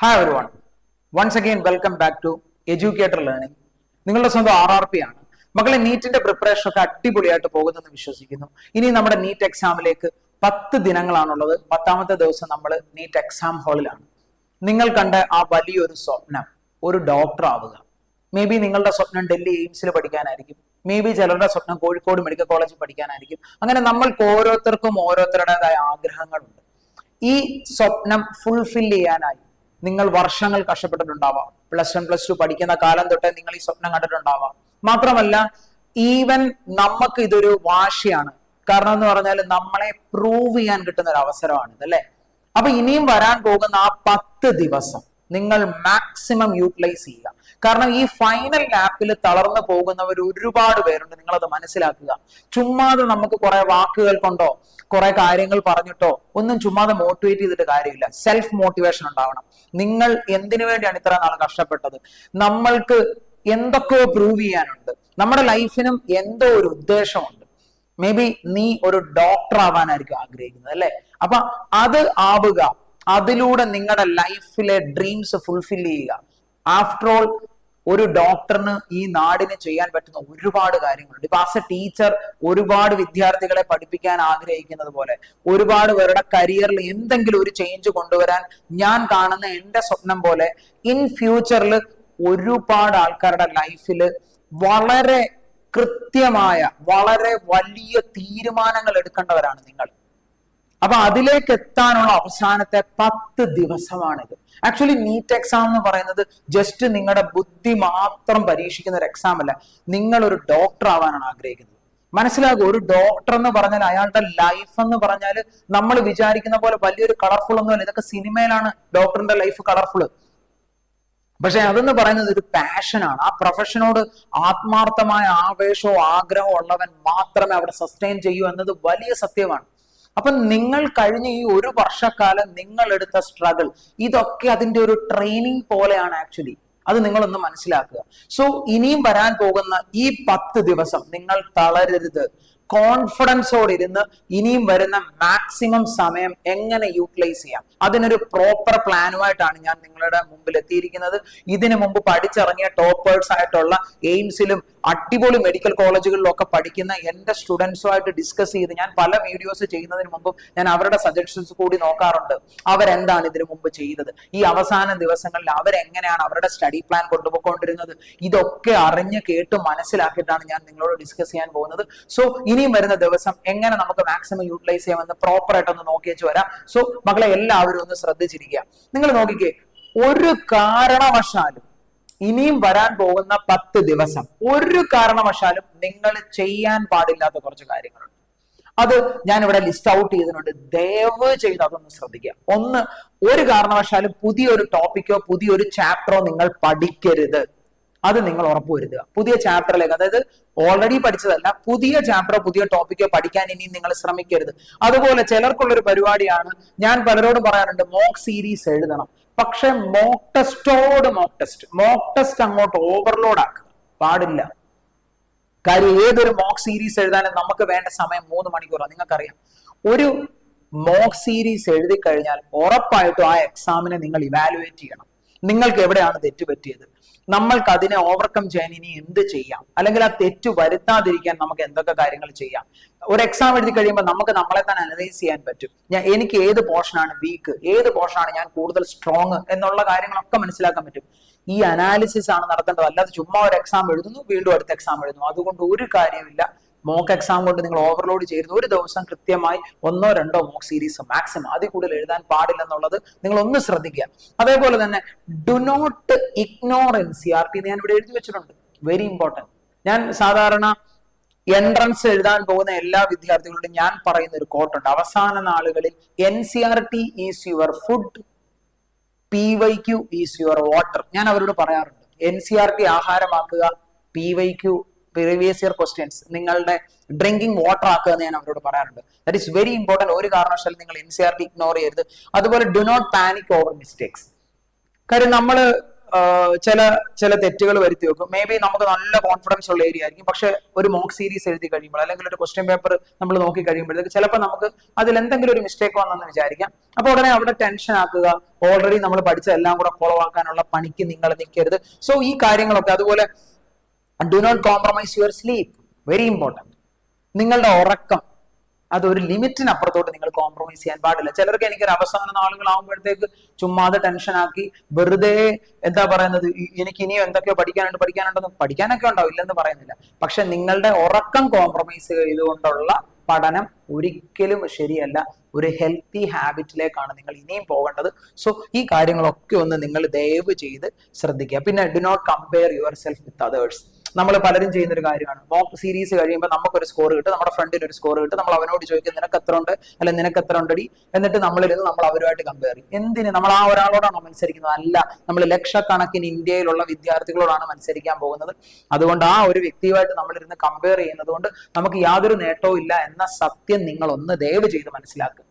Hi everyone, once again welcome back to educator learning. നിങ്ങളുടെ സ്വന്തം RRP ആണ്. മക്കളെ, നീറ്റിന്റെ പ്രിപ്പറേഷൻ ഒക്കെ അടിപൊളിയായിട്ട് പോകുന്നെന്ന് വിശ്വസിക്കുന്നു. ഇനി നമ്മുടെ നീറ്റ് എക്സാമിലേക്ക് 10 ദിനങ്ങളാണുള്ളത്. 10ാമത്തെ ദിവസം നമ്മൾ നീറ്റ് എക്സാം ഹാളിലാണ്. നിങ്ങൾ കണ്ട ആ വലിയൊരു സ്വപ്നം ഒരു ഡോക്ടർ ആവുക. മേ ബി നിങ്ങളുടെ സ്വപ്നം ഡൽഹി എയിംസിൽ പഠിക്കാനായിരിക്കും. മേ ബി ചിലരുടെ സ്വപ്നം കോഴിക്കോട് മെഡിക്കൽ കോളേജിൽ പഠിക്കാനായിരിക്കും. അങ്ങനെ നമ്മൾക്ക് ഓരോരുത്തർക്കും ഓരോരുത്തരുടേതായ ആഗ്രഹങ്ങളുണ്ട്. ഈ സ്വപ്നം ഫുൾഫിൽ ചെയ്യാനായി നിങ്ങൾ വർഷങ്ങൾ കഷ്ടപ്പെട്ടിട്ടുണ്ടാവാം. +1 +2 പഠിക്കുന്ന കാലം തൊട്ടേ നിങ്ങൾ ഈ സ്വപ്നം കണ്ടിട്ടുണ്ടാവാം. മാത്രമല്ല, ഈവൻ നമുക്ക് ഇതൊരു വാശിയാണ്. കാരണം എന്ന് പറഞ്ഞാൽ നമ്മളെ പ്രൂവ് ചെയ്യാൻ കിട്ടുന്ന ഒരു അവസരമാണിത്, അല്ലെ? അപ്പൊ ഇനിയും വരാൻ പോകുന്ന ആ 10 ദിവസം നിങ്ങൾ മാക്സിമം യൂട്ടിലൈസ് ചെയ്യുക. കാരണം ഈ ഫൈനൽ ലാപ്പിൽ തളർന്നു പോകുന്നവർ ഒരുപാട് പേരുണ്ട്. നിങ്ങളത് മനസ്സിലാക്കുക. ചുമ്മാതെ നമുക്ക് കുറെ വാക്കുകൾ കൊണ്ടോ കുറെ കാര്യങ്ങൾ പറഞ്ഞിട്ടോ ഒന്നും ചുമ്മാതെ മോട്ടിവേറ്റ് ചെയ്തിട്ട് കാര്യമില്ല. സെൽഫ് മോട്ടിവേഷൻ ഉണ്ടാവണം. നിങ്ങൾ എന്തിനു വേണ്ടിയാണ് ഇത്ര നാൾ കഷ്ടപ്പെട്ടത്? നമ്മൾക്ക് എന്തൊക്കെയോ പ്രൂവ് ചെയ്യാനുണ്ട്. നമ്മുടെ ലൈഫിനും എന്തോ ഒരു ഉദ്ദേശമുണ്ട്. മേ ബി നീ ഒരു ഡോക്ടർ ആവാനായിരിക്കും ആഗ്രഹിക്കുന്നത്, അല്ലെ? അപ്പൊ അത് ആവുക. അതിലൂടെ നിങ്ങളുടെ ലൈഫിലെ ഡ്രീംസ് ഫുൾഫിൽ ചെയ്യുക. ആഫ്റ്റർ ഓൾ, ഒരു ഡോക്ടറിന് ഈ നാടിന് ചെയ്യാൻ പറ്റുന്ന ഒരുപാട് കാര്യങ്ങളുണ്ട്. ഇപ്പൊ ആസ് എ ടീച്ചർ ഒരുപാട് വിദ്യാർത്ഥികളെ പഠിപ്പിക്കാൻ ആഗ്രഹിക്കുന്നത് പോലെ ഒരുപാട് പേരുടെ കരിയറിൽ എന്തെങ്കിലും ഒരു ചേഞ്ച് കൊണ്ടുവരാൻ ഞാൻ കാണുന്ന എന്റെ സ്വപ്നം പോലെ ഇൻ ഫ്യൂച്ചറിൽ ഒരുപാട് ആൾക്കാരുടെ ലൈഫിൽ വളരെ കൃത്യമായ വളരെ വലിയ തീരുമാനങ്ങൾ എടുക്കേണ്ടവരാണ് നിങ്ങൾ. അപ്പൊ അതിലേക്ക് എത്താനുള്ള അവസാനത്തെ 10 ദിവസമാണിത്. ആക്ച്വലി നീറ്റ് എക്സാം എന്ന് പറയുന്നത് ജസ്റ്റ് നിങ്ങളുടെ ബുദ്ധി മാത്രം പരീക്ഷിക്കുന്ന ഒരു എക്സാം അല്ല. നിങ്ങൾ ഒരു ഡോക്ടർ ആവാനാണ് ആഗ്രഹിക്കുന്നത്. മനസ്സിലാകും, ഒരു ഡോക്ടർ എന്ന് പറഞ്ഞാൽ അയാളുടെ ലൈഫ് എന്ന് പറഞ്ഞാൽ നമ്മൾ വിചാരിക്കുന്ന പോലെ വലിയൊരു കളർഫുൾ ഒന്നുമല്ല. ഇതൊക്കെ സിനിമയിലാണ് ഡോക്ടറിന്റെ ലൈഫ് കളർഫുൾ. പക്ഷെ അതെന്ന് പറയുന്നത് ഒരു പാഷനാണ്. ആ പ്രൊഫഷനോട് ആത്മാർത്ഥമായ ആവേശവും ആഗ്രഹവും ഉള്ളവൻ മാത്രമേ അവിടെ സസ്റ്റെയിൻ ചെയ്യൂ എന്നത് വലിയ സത്യമാണ്. അപ്പൊ നിങ്ങൾ കഴിഞ്ഞ ഈ ഒരു വർഷക്കാലം നിങ്ങൾ എടുത്ത സ്ട്രഗിൾ, ഇതൊക്കെ അതിന്റെ ഒരു ട്രെയിനിങ് പോലെയാണ് ആക്ച്വലി. അത് നിങ്ങളൊന്ന് മനസ്സിലാക്കുക. സോ ഇനിയും വരാൻ പോകുന്ന ഈ 10 ദിവസം നിങ്ങൾ തളരരുത്. കോൺഫിഡൻസോടെ ഇരുന്ന് ഇനിയും വരുന്ന മാക്സിമം സമയം എങ്ങനെ യൂട്ടിലൈസ് ചെയ്യാം, അതിനൊരു പ്രോപ്പർ പ്ലാനുമായിട്ടാണ് ഞാൻ നിങ്ങളുടെ മുമ്പിൽ എത്തിയിരിക്കുന്നത്. ഇതിനു മുമ്പ് പഠിച്ചിറങ്ങിയ ടോപ്പേഴ്സ് ആയിട്ടുള്ള എയിംസിലും അടിപൊളി മെഡിക്കൽ കോളേജുകളിലും ഒക്കെ പഠിക്കുന്ന എന്റെ സ്റ്റുഡൻസുമായിട്ട് ഡിസ്കസ് ചെയ്ത് ഞാൻ പല വീഡിയോസ് ചെയ്യുന്നതിന് മുമ്പ് ഞാൻ അവരുടെ സജഷൻസ് കൂടി നോക്കാറുണ്ട്. അവരെന്താണ് ഇതിനു മുമ്പ് ചെയ്തത്, ഈ അവസാന ദിവസങ്ങളിൽ അവരെങ്ങനെയാണ് അവരുടെ സ്റ്റഡി പ്ലാൻ കൊണ്ടുപോയിക്കൊണ്ടിരുന്നത്, ഇതൊക്കെ അറിഞ്ഞ് കേട്ട് മനസ്സിലാക്കിയിട്ടാണ് ഞാൻ നിങ്ങളോട് ഡിസ്കസ് ചെയ്യാൻ പോകുന്നത്. സോ ഇനിയും വരുന്ന ദിവസം എങ്ങനെ നമുക്ക് മാക്സിമം യൂട്ടിലൈസ് ചെയ്യാമെന്ന് പ്രോപ്പർ ആയിട്ടൊന്ന് നോക്കി വെച്ച് വരാം. സോ മക്കളെ, എല്ലാവരും ഒന്ന് ശ്രദ്ധിച്ചിരിക്കുക. നിങ്ങൾ നോക്കിക്കേ, ഒരു കാരണവശാലും ഇനിയും വരാൻ പോകുന്ന 10 ദിവസം ഒരു കാരണവശാലും നിങ്ങൾ ചെയ്യാൻ പാടില്ലാത്ത കുറച്ച് കാര്യങ്ങളുണ്ട്. അത് ഞാൻ ഇവിടെ ലിസ്റ്റ് ഔട്ട് ചെയ്തിട്ടുണ്ട്. ദയവ് ചെയ്ത് അതൊന്ന് ശ്രദ്ധിക്കുക. ഒന്ന്, ഒരു കാരണവശാലും പുതിയൊരു ടോപ്പിക്കോ പുതിയൊരു ചാപ്റ്ററോ നിങ്ങൾ പഠിക്കരുത്. അത് നിങ്ങൾ ഉറപ്പുവരുത്തുക. പുതിയ ചാപ്റ്ററിലേക്ക്, അതായത് ഓൾറെഡി പഠിച്ചതല്ല, പുതിയ ചാപ്റ്ററോ പുതിയ ടോപ്പിക്കോ പഠിക്കാൻ ഇനി നിങ്ങൾ ശ്രമിക്കരുത്. അതുപോലെ ചിലർക്കുള്ളൊരു പരിപാടിയാണ്, ഞാൻ പലരോടും പറയാറുണ്ട്, മോക്ക് സീരീസ് എഴുതണം. പക്ഷെ മോക്ക് ടെസ്റ്റ് അങ്ങോട്ട് ഓവർലോഡ് ആക്കുക പാടില്ല. കാര്യം ഏതൊരു മോക്ക് സീരീസ് എഴുതാനും നമുക്ക് വേണ്ട സമയം 3 മണിക്കൂറാണ്. നിങ്ങൾക്കറിയാം, ഒരു മോക്ക് സീരീസ് എഴുതി കഴിഞ്ഞാൽ ഉറപ്പായിട്ടും ആ എക്സാമിനെ നിങ്ങൾ ഇവാലുവേറ്റ് ചെയ്യണം. നിങ്ങൾക്ക് എവിടെയാണ് തെറ്റുപറ്റിയത്, നമ്മൾക്ക് അതിനെ ഓവർകം ചെയ്യാൻ ഇനി എന്ത് ചെയ്യാം, അല്ലെങ്കിൽ ആ തെറ്റ് വരുത്താതിരിക്കാൻ നമുക്ക് എന്തൊക്കെ കാര്യങ്ങൾ ചെയ്യാം. ഒരു എക്സാം എഴുതി കഴിയുമ്പോൾ നമുക്ക് നമ്മളെ തന്നെ അനലൈസ് ചെയ്യാൻ പറ്റും. എനിക്ക് ഏത് പോർഷനാണ് വീക്ക്, ഏത് പോർഷനാണ് ഞാൻ കൂടുതൽ സ്ട്രോങ് എന്നുള്ള കാര്യങ്ങളൊക്കെ മനസ്സിലാക്കാൻ പറ്റും. ഈ അനാലിസിസ് ആണ് നടത്തേണ്ടത്. അല്ലാതെ ചുമ്മാ ഒരു എക്സാം എഴുതുന്നു, വീണ്ടും അടുത്ത എക്സാം എഴുതുന്നു. അതുകൊണ്ട് ഒരു കാര്യമില്ല. മോക്ക് എക്സാം കൊണ്ട് നിങ്ങൾ ഓവർലോഡ് ചെയ്ത് ഒരു ദിവസം കൃത്യമായി 1 or 2 മോക്ക് സീരീസ് മാക്സിമം, അതിൽ കൂടുതൽ എഴുതാൻ പാടില്ലെന്നുള്ളത് നിങ്ങൾ ഒന്ന് ശ്രദ്ധിക്കുക. അതേപോലെ തന്നെ ഡു നോട്ട് ഇഗ്നോർ NCERT ഞാൻ ഇവിടെ എഴുതി വെച്ചിട്ടുണ്ട്. Very important. ഞാൻ സാധാരണ എൻട്രൻസ് എഴുതാൻ പോകുന്ന എല്ലാ വിദ്യാർത്ഥികളോടും ഞാൻ പറയുന്ന ഒരു കോട്ടുണ്ട്. അവസാന നാളുകളിൽ NCERT is your food, PYQ is your water. ഞാൻ അവരോട് പറയാറുണ്ട്, NCERT ആഹാരമാക്കുക, PYQ പ്രീവിയസ് ഇയർ ക്വസ്റ്റ്യൻസ് നിങ്ങളുടെ ഡ്രിങ്കിങ് വാട്ടർ ആക്കുക എന്ന് ഞാൻ അവരോട് പറയാറുണ്ട്. That is very important. ഒരു കാരണവശാലും നിങ്ങൾ NCERT ഇഗ്നോർ ചെയ്യരുത്. അതുപോലെ do not panic over mistakes. കാര്യം നമ്മൾ ചില ചില തെറ്റുകൾ വരുത്തി വെക്കും. മേ ബി നമുക്ക് നല്ല കോൺഫിഡൻസ് ഉള്ള ഏരിയ ആയിരിക്കും, പക്ഷെ ഒരു മോക്ക് സീരീസ് എഴുതി കഴിയുമ്പോൾ അല്ലെങ്കിൽ ഒരു ക്വസ്റ്റ്യൻ പേപ്പർ നമ്മൾ നോക്കി കഴിയുമ്പോഴത്തേക്ക് ചിലപ്പോൾ നമുക്ക് അതിൽ എന്തെങ്കിലും ഒരു മിസ്റ്റേക്ക് വന്നെന്ന് വിചാരിക്കാം. അപ്പൊ ഉടനെ അവിടെ ടെൻഷൻ ആക്കുക, ഓൾറെഡി നമ്മൾ പഠിച്ച എല്ലാം കൂടെ ഫോളോ ആക്കാനുള്ള പണിക്ക് നിങ്ങൾ നിൽക്കരുത്. സോ ഈ കാര്യങ്ങളൊക്കെ, അതുപോലെ do not compromise your sleep, very important. നിങ്ങളുടെ ഉറക്കം അതൊരു ലിമിറ്റിനപ്പുറത്തോട്ട് നിങ്ങൾ കോംപ്രമൈസ് ചെയ്യാൻ പാടില്ല. ചിലർക്ക് എനിക്കൊരു അവസാന നാളുകളാകുമ്പോഴത്തേക്ക് ചുമ്മാതെ ടെൻഷനാക്കി വെറുതെ എന്താ പറയുന്നത്, എനിക്ക് ഇനിയും എന്തൊക്കെയോ പഠിക്കാനുണ്ടെന്ന്, പഠിക്കാനൊക്കെ ഉണ്ടാവും, ഇല്ലെന്ന് പറയുന്നില്ല. പക്ഷെ നിങ്ങളുടെ ഉറക്കം കോംപ്രമൈസ് ചെയ്തുകൊണ്ടുള്ള പഠനം ഒരിക്കലും ശരിയല്ല. ഒരു ഹെൽത്തി ഹാബിറ്റിലേക്കാണ് നിങ്ങൾ ഇനിയും പോകേണ്ടത്. സോ ഈ കാര്യങ്ങളൊക്കെ ഒന്ന് നിങ്ങൾ ദയവ് ചെയ്ത് ശ്രദ്ധിക്കുക. പിന്നെ do not compare yourself with others. നമ്മൾ പലരും ചെയ്യുന്ന ഒരു കാര്യമാണ്, മോക്ക് സീരീസ് കഴിയുമ്പോൾ നമുക്കൊരു സ്കോർ കിട്ടും, നമ്മുടെ ഫ്രണ്ടിന് ഒരു സ്കോർ കിട്ടും, നമ്മൾ അവനോട് ചോദിക്കും നിനക്ക് എത്ര ഉണ്ട്, അല്ലെ നിനക്ക് എത്ര ഉണ്ടടി, എന്നിട്ട് നമ്മളിരുന്ന് നമ്മൾ അവരുമായിട്ട് കമ്പയർ ചെയ്യും. എന്തിന്? നമ്മൾ ആ ഒരാളോടാണോ മത്സരിക്കുന്നത്? അല്ല, നമ്മൾ ലക്ഷക്കണക്കിന് ഇന്ത്യയിലുള്ള വിദ്യാർത്ഥികളോടാണ് മത്സരിക്കാൻ പോകുന്നത്. അതുകൊണ്ട് ആ ഒരു വ്യക്തിയുമായിട്ട് നമ്മളിരുന്ന് കമ്പയർ ചെയ്യുന്നത് കൊണ്ട് നമുക്ക് യാതൊരു നേട്ടവും ഇല്ല എന്ന സത്യം നിങ്ങൾ ഒന്ന് ദയവ് ചെയ്ത് മനസ്സിലാക്കുക.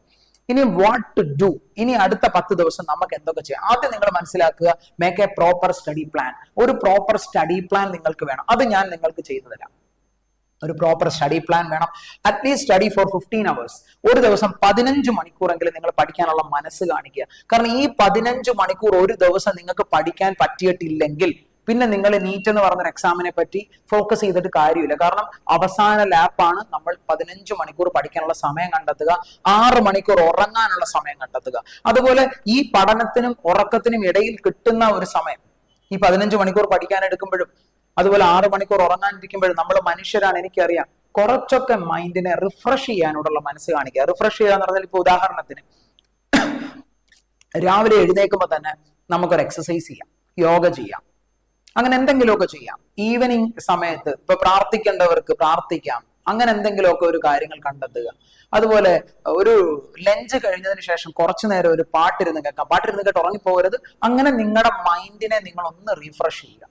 ഇനി വാട്ട് ടു ഡു, ഇനി അടുത്ത 10 ദിവസം നമുക്ക് എന്തൊക്കെ ചെയ്യാം? ആദ്യം നിങ്ങൾ മനസ്സിലാക്കുക, make A proper study plan. ഒരു പ്രോപ്പർ സ്റ്റഡി പ്ലാൻ നിങ്ങൾക്ക് വേണം. അത് ഞാൻ നിങ്ങൾക്ക് ചെയ്തു തരാം. ഒരു പ്രോപ്പർ സ്റ്റഡി പ്ലാൻ വേണം. At least study four 15 hours. ഒരു ദിവസം 15 മണിക്കൂറെങ്കിലും നിങ്ങൾ പഠിക്കാനുള്ള മനസ്സ് കാണിക്കുക. കാരണം ഈ 15 മണിക്കൂർ ഒരു ദിവസം നിങ്ങൾക്ക് പഠിക്കാൻ പറ്റിയിട്ടില്ലെങ്കിൽ പിന്നെ നിങ്ങൾ നീറ്റ് എന്ന് പറഞ്ഞൊരു എക്സാമിനെ പറ്റി ഫോക്കസ് ചെയ്തിട്ട് കാര്യമില്ല. കാരണം അവസാന ലാപ്പാണ്. നമ്മൾ 15 മണിക്കൂർ പഠിക്കാനുള്ള സമയം കണ്ടെത്തുക, 6 മണിക്കൂർ ഉറങ്ങാനുള്ള സമയം കണ്ടെത്തുക. അതുപോലെ ഈ പഠനത്തിനും ഉറക്കത്തിനും ഇടയിൽ കിട്ടുന്ന ഒരു സമയം, ഈ 15 മണിക്കൂർ പഠിക്കാൻ എടുക്കുമ്പോഴും അതുപോലെ 6 മണിക്കൂർ ഉറങ്ങാനിരിക്കുമ്പോഴും നമ്മൾ മനുഷ്യരാണ്, എനിക്കറിയാം. കുറച്ചൊക്കെ മൈൻഡിനെ റിഫ്രഷ് ചെയ്യാനോടുള്ള മനസ്സ് കാണിക്കുക. റിഫ്രഷ് ചെയ്യുക എന്ന് പറഞ്ഞാൽ, ഇപ്പൊ ഉദാഹരണത്തിന് രാവിലെ എഴുന്നേൽക്കുമ്പോൾ തന്നെ നമുക്കൊരു എക്സസൈസ് ചെയ്യാം, യോഗ ചെയ്യാം, അങ്ങനെ എന്തെങ്കിലുമൊക്കെ ചെയ്യാം. ഈവനിങ് സമയത്ത് ഇപ്പൊ പ്രാർത്ഥിക്കേണ്ടവർക്ക് പ്രാർത്ഥിക്കാം. അങ്ങനെ എന്തെങ്കിലുമൊക്കെ ഒരു കാര്യങ്ങൾ കണ്ടെത്തുക. അതുപോലെ ഒരു ലഞ്ച് കഴിഞ്ഞതിന് ശേഷം കുറച്ചു നേരം ഒരു പാട്ടിരുന്ന് കേൾക്കാം. പാട്ടിരുന്ന് കേട്ട് ഉറങ്ങിപ്പോകരുത്. അങ്ങനെ നിങ്ങളുടെ മൈൻഡിനെ നിങ്ങൾ ഒന്ന് റീഫ്രഷ് ചെയ്യുക.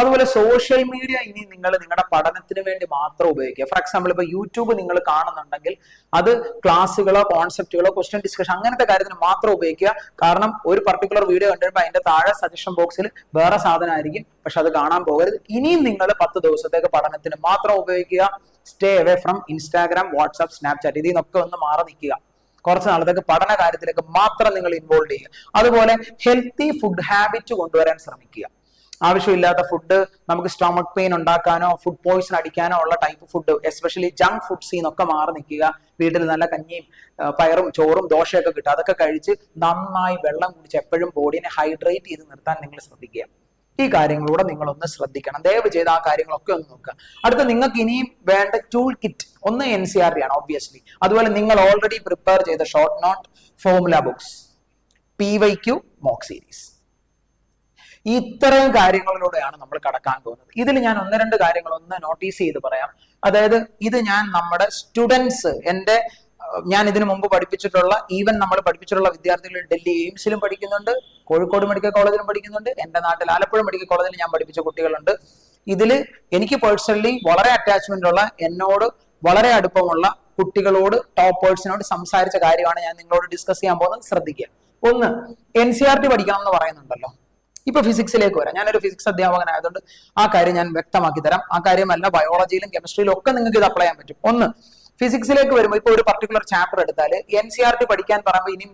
അതുപോലെ സോഷ്യൽ മീഡിയ ഇനി നിങ്ങൾ നിങ്ങളുടെ പഠനത്തിന് വേണ്ടി മാത്രം ഉപയോഗിക്കുക. ഫോർ എക്സാമ്പിൾ, ഇപ്പൊ യൂട്യൂബ് നിങ്ങൾ കാണുന്നുണ്ടെങ്കിൽ അത് ക്ലാസ്സുകളോ കോൺസെപ്റ്റുകളോ ക്വസ്റ്റ്യൻ ഡിസ്കഷൻ അങ്ങനത്തെ കാര്യത്തിന് മാത്രം ഉപയോഗിക്കുക. കാരണം ഒരു പർട്ടിക്കുലർ വീഡിയോ കണ്ടുകഴിയുമ്പോൾ അതിന്റെ താഴെ സജഷൻ ബോക്സിൽ വേറെ സാധനമായിരിക്കും, പക്ഷെ അത് കാണാൻ പോകരുത്. ഇനിയും നിങ്ങൾ 10 ദിവസത്തേക്ക് പഠനത്തിന് മാത്രം ഉപയോഗിക്കുക. Stay away from Instagram, WhatsApp, Snapchat, ഇതിൽ നിന്നൊക്കെ ഒന്ന് മാറി നിൽക്കുക. കുറച്ച് നാളത്തേക്ക് പഠന കാര്യത്തിലേക്ക് മാത്രം നിങ്ങൾ ഇൻവോൾവ് ചെയ്യുക. അതുപോലെ ഹെൽത്തി ഫുഡ് ഹാബിറ്റ് കൊണ്ടുവരാൻ ശ്രമിക്കുക. ആവശ്യമില്ലാത്ത ഫുഡ്, നമുക്ക് സ്റ്റൊമക് പെയിൻ ഉണ്ടാക്കാനോ ഫുഡ് പോയിസൺ അടിക്കാനോ ഉള്ള ടൈപ്പ് ഫുഡ്, എസ്പെഷ്യലി ജങ്ക് ഫുഡ്സിൽ നിന്നൊക്കെ മാറി നിൽക്കുക. വീട്ടിൽ നല്ല കഞ്ഞിയും പയറും ചോറും ദോശയൊക്കെ കിട്ടും, അതൊക്കെ കഴിച്ച് നന്നായി വെള്ളം കുടിച്ച് എപ്പോഴും ബോഡിനെ ഹൈഡ്രേറ്റ് ചെയ്ത് നിർത്താൻ നിങ്ങൾ ശ്രദ്ധിക്കുക. ഈ കാര്യങ്ങളൂടെ നിങ്ങളൊന്ന് ശ്രദ്ധിക്കണം. ദയവ് ചെയ്ത് ആ കാര്യങ്ങളൊക്കെ ഒന്ന് നോക്കുക. അടുത്ത നിങ്ങൾക്ക് ഇനിയും വേണ്ട ടൂൾ കിറ്റ് ഒന്ന് NCERT ആണ് ഓബ്വിയസ്ലി. അതുപോലെ നിങ്ങൾ ഓൾറെഡി പ്രിപ്പയർ ചെയ്ത short note, formula books, PYQ, mock series, ഇത്തരം കാര്യങ്ങളിലൂടെയാണ് നമ്മൾ കടക്കാൻ പോകുന്നത്. ഇതിൽ ഞാൻ 1-2 കാര്യങ്ങൾ ഒന്ന് നോട്ടീസ് ചെയ്ത് പറയാം. അതായത് ഇത് ഞാൻ നമ്മുടെ സ്റ്റുഡൻസ്, ഞാൻ ഇതിനു മുമ്പ് പഠിപ്പിച്ചിട്ടുള്ള, ഈവൻ നമ്മൾ പഠിപ്പിച്ചിട്ടുള്ള വിദ്യാർത്ഥികൾ ഡൽഹി എയിംസിലും പഠിക്കുന്നുണ്ട്, കോഴിക്കോട് മെഡിക്കൽ കോളേജിലും പഠിക്കുന്നുണ്ട്, എന്റെ നാട്ടിൽ ആലപ്പുഴ മെഡിക്കൽ കോളേജിൽ ഞാൻ പഠിപ്പിച്ച കുട്ടികളുണ്ട്. ഇതിൽ എനിക്ക് പേഴ്സണലി വളരെ അറ്റാച്ച്മെന്റ് ഉള്ള, എന്നോട് വളരെ അടുപ്പമുള്ള കുട്ടികളോട്, ടോപ്പേഴ്സിനോട് സംസാരിച്ച കാര്യമാണ് ഞാൻ നിങ്ങളോട് ഡിസ്കസ് ചെയ്യാൻ പോകുന്നത്. ശ്രദ്ധിക്കുക. ഒന്ന്, NCERT പഠിക്കണം എന്ന് പറയുന്നുണ്ടല്ലോ. ഇപ്പൊ ഫിസിക്സിലേക്ക് വരാം. ഞാനൊരു ഫിസിക്സ് അധ്യാപകനായതുകൊണ്ട് ആ കാര്യം ഞാൻ വ്യക്തമാക്കി തരാം. ആ കാര്യമല്ല, ബയോളജിയിലും കെമിസ്ട്രിയിലും ഒക്കെ നിങ്ങൾക്ക് ഇത് അപ്ലൈ ചെയ്യാൻ പറ്റും. ഒന്ന്, ഫിസിക്സിലേക്ക് വരുമ്പോൾ ഇപ്പൊ ഒരു പർട്ടിക്കുലർ ചാപ്റ്റർ എടുത്താൽ NCERT പഠിക്കാൻ പറയുമ്പോൾ ഇനി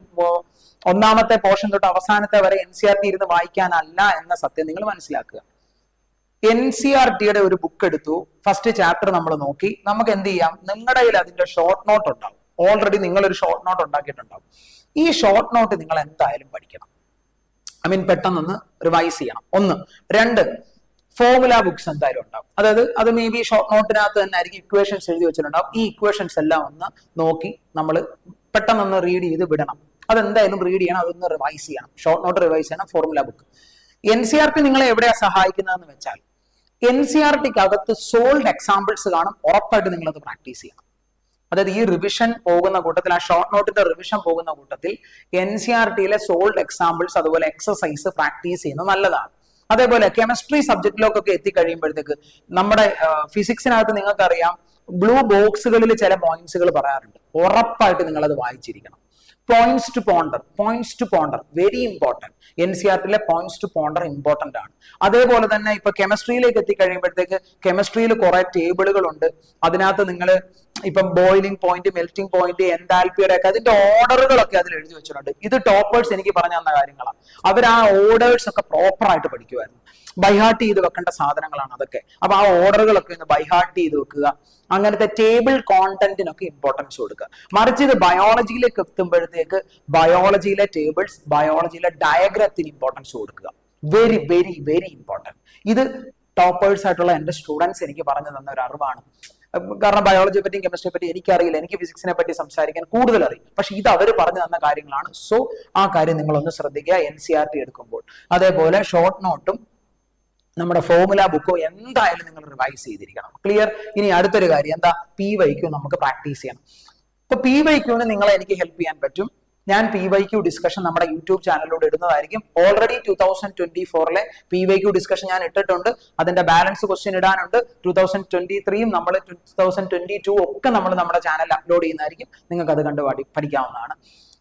1ാമത്തെ പോർഷൻ തൊട്ട് അവസാനത്തെ വരെ NCERT ഇരുന്ന് വായിക്കാനല്ല എന്ന സത്യം നിങ്ങൾ മനസ്സിലാക്കുക. NCERTയുടെ ഒരു ബുക്ക് എടുത്തു, ഫസ്റ്റ് ചാപ്റ്റർ നമ്മൾ നോക്കി. നമുക്ക് എന്ത് ചെയ്യാം, നിങ്ങളുടെ കയ്യിൽ അതിന്റെ ഷോർട്ട് നോട്ട് ഉണ്ടാവും. ഓൾറെഡി നിങ്ങൾ ഒരു ഷോർട്ട് നോട്ട് ഉണ്ടാക്കിയിട്ടുണ്ടാവും. ഈ ഷോർട്ട് നോട്ട് നിങ്ങൾ എന്തായാലും പഠിക്കണം. പെട്ടെന്നൊന്ന് റിവൈസ് ചെയ്യണം. 1. 2, ഫോർമുല ബുക്സ് എന്തായാലും ഉണ്ടാവും. അതായത് അത് മേ ബി ഷോർട്ട് നോട്ടിനകത്ത് തന്നെ ആയിരിക്കും ഇക്വേഷൻസ് എഴുതി വെച്ചിട്ടുണ്ടാവും. ഈ ഇക്വേഷൻസ് എല്ലാം ഒന്ന് നോക്കി നമ്മൾ പെട്ടെന്നൊന്ന് റീഡ് ചെയ്ത് വിടണം. അതെന്തായാലും റീഡ് ചെയ്യണം, അതൊന്ന് റിവൈസ് ചെയ്യണം. ഷോർട്ട് നോട്ട് റിവൈസ് ചെയ്യണം, ഫോർമുല ബുക്ക്. NCERT നിങ്ങളെ എവിടെയാ സഹായിക്കുന്നതെന്ന് വെച്ചാൽ, NCERTക്ക് അകത്ത് സോൾഡ് എക്സാമ്പിൾസ് കാണും. ഉറപ്പായിട്ട് നിങ്ങളത് പ്രാക്ടീസ് ചെയ്യണം. അതായത് ഈ റിവിഷൻ പോകുന്ന കൂട്ടത്തിൽ, ആ ഷോർട്ട് നോട്ടിന്റെ റിവിഷൻ പോകുന്ന കൂട്ടത്തിൽ NCERTയിലെ സോൾഡ് എക്സാമ്പിൾസ് അതുപോലെ എക്സസൈസ് പ്രാക്ടീസ് ചെയ്യുന്നത് നല്ലതാണ്. അതേപോലെ കെമിസ്ട്രി സബ്ജക്റ്റിലൊക്കെ എത്തിക്കഴിയുമ്പോഴത്തേക്ക്, നമ്മുടെ ഫിസിക്സിനകത്ത് നിങ്ങൾക്കറിയാം ബ്ലൂ ബോക്സുകളിൽ ചില പോയിന്റ്സുകൾ പറയാറുണ്ട്. ഉറപ്പായിട്ട് നിങ്ങൾ അത് വായിച്ചിരിക്കണം. Points to ponder very important. NCERT-ലെ പോയിന്റ്സ് ടു പോണ്ടർ ഇമ്പോർട്ടന്റ് ആണ്. അതേപോലെ തന്നെ ഇപ്പൊ കെമിസ്ട്രിയിലേക്ക് എത്തിക്കഴിയുമ്പോഴത്തേക്ക് കെമിസ്ട്രിയിൽ കുറെ ടേബിളുകൾ ഉണ്ട്. അതിനകത്ത് നിങ്ങൾ ഇപ്പം ബോയിലിംഗ് പോയിന്റ്, മെൽറ്റിംഗ് പോയിന്റ്, എൻതാൽപ്പിയുടെ ഒക്കെ അതിന്റെ ഓർഡറുകളൊക്കെ അതിൽ എഴുതി വെച്ചിട്ടുണ്ട്. ഇത് ടോപ്പേഴ്സ് എനിക്ക് പറഞ്ഞു തന്ന കാര്യങ്ങളാണ്. അവർ ആ ഓർഡേഴ്സ് ഒക്കെ പ്രോപ്പർ ആയിട്ട് പഠിക്കുമായിരുന്നു. ബൈഹാർട്ട് ചെയ്ത് വെക്കേണ്ട സാധനങ്ങളാണ് അതൊക്കെ. അപ്പൊ ആ ഓർഡറുകളൊക്കെ ഒന്ന് ബൈഹാർട്ട് ചെയ്ത് വെക്കുക. അങ്ങനത്തെ ടേബിൾ കോണ്ടന്റിനൊക്കെ ഇമ്പോർട്ടൻസ് കൊടുക്കുക. മറിച്ച് ഇത് ബയോളജിയിലേക്ക് എത്തുമ്പോഴത്തേക്ക് ബയോളജിയിലെ ടേബിൾസ്, ബയോളജിയിലെ ഡയഗ്രത്തിന് ഇമ്പോർട്ടൻസ് കൊടുക്കുക. Very very very important. ഇത് ടോപ്പേഴ്സ് ആയിട്ടുള്ള എന്റെ സ്റ്റുഡൻസ് എനിക്ക് പറഞ്ഞു തന്ന ഒരു അറിവാണ്. കാരണം ബയോളജിയെ പറ്റിയും കെമിസ്ട്രിയെ പറ്റി എനിക്കറിയില്ല, എനിക്ക് ഫിസിക്സിനെ പറ്റി സംസാരിക്കാൻ കൂടുതൽ അറിയും. പക്ഷെ ഇത് അവർ പറഞ്ഞു തന്ന കാര്യങ്ങളാണ്. സോ ആ കാര്യം നിങ്ങളൊന്ന് ശ്രദ്ധിക്കുക NCERT എടുക്കുമ്പോൾ. അതേപോലെ ഷോർട്ട് നോട്ടും നമ്മുടെ ഫോർമുല ബുക്കോ എന്തായാലും നിങ്ങൾ റിവൈസ് ചെയ്തിരിക്കണം. ക്ലിയർ? ഇനി അടുത്തൊരു കാര്യം എന്താ, PYQ നമുക്ക് പ്രാക്ടീസ് ചെയ്യണം. ഇപ്പൊ PYQന് നിങ്ങളെ എനിക്ക് ഹെൽപ്പ് ചെയ്യാൻ പറ്റും. ഞാൻ PYQ ഡിസ്കഷൻ നമ്മുടെ യൂട്യൂബ് ചാനലിലൂടെ ഇടുന്നതായിരിക്കും. ഓൾറെഡി 2024-ലെ PYQ ഡിസ്കഷൻ ഞാൻ ഇട്ടിട്ടുണ്ട്. അതിന്റെ ബാലൻസ് ക്വസ്റ്റ്യൻ ഇടാനുണ്ട്. 2023 നമ്മൾ 2022 ഒക്കെ നമ്മൾ നമ്മുടെ ചാനലിൽ അപ്ലോഡ് ചെയ്യുന്നതായിരിക്കും. നിങ്ങൾക്ക് അത് കണ്ട് പഠിക്കാവുന്നതാണ്.